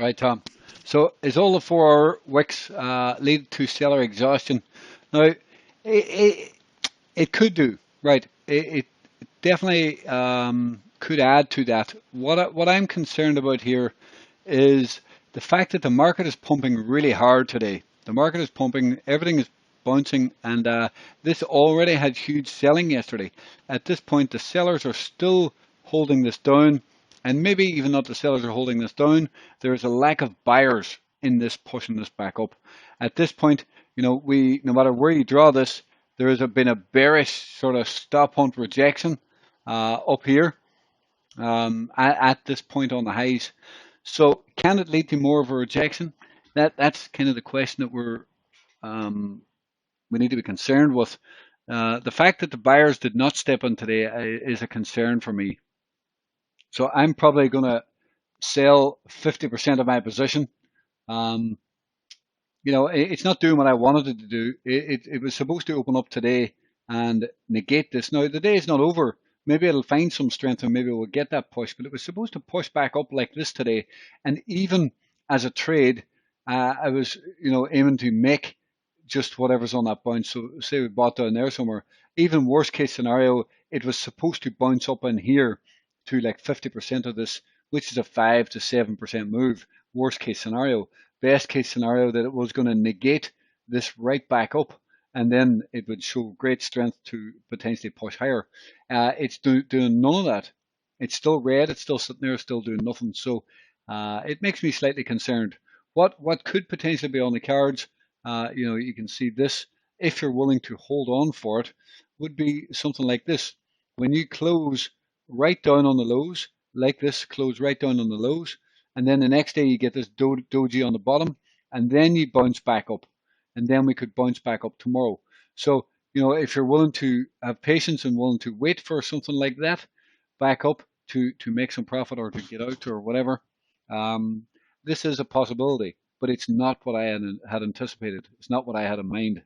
Right, Tom. So is all the 4 hour wicks lead to seller exhaustion? Now, it, it could do, right? It definitely could add to that. What I'm concerned about here is the fact that the market is pumping really hard today. The market is pumping, everything is bouncing, and this already had huge selling yesterday. At this point, the sellers are still holding this down, and maybe even not the sellers are holding this down. There is a lack of buyers in this pushing this back up. At this point, no matter where you draw this, there has been a bearish sort of stop hunt rejection up here at this point on the highs. So can it lead to more of a rejection? That's kind of the question that we need to be concerned with. The fact that the buyers did not step in today is a concern for me. So I'm probably going to sell 50% of my position. It's not doing what I wanted it to do. It was supposed to open up today and negate this. Now, the day is not over. Maybe it'll find some strength and maybe we'll get that push, but it was supposed to push back up like this today. And even as a trade, I was, aiming to make just whatever's on that bounce. So say we bought down there somewhere. Even worst case scenario, it was supposed to bounce up in here to like 50% of this, which is a 5 to 7% move. Worst case scenario. Best case scenario that it was going to negate this right back up, and then it would show great strength to potentially push higher. It's doing none of that. It's still red. It's still sitting there, still doing nothing. So it makes me slightly concerned. What could potentially be on the cards? You can see this. If you're willing to hold on for it, would be something like this. When you close right down on the lows, like this, close right down on the lows, and then the next day you get this doji on the bottom, and then you bounce back up, and then we could bounce back up tomorrow. So, if you're willing to have patience and willing to wait for something like that back up to make some profit or to get out or whatever, this is a possibility, but it's not what I had anticipated. It's not what I had in mind.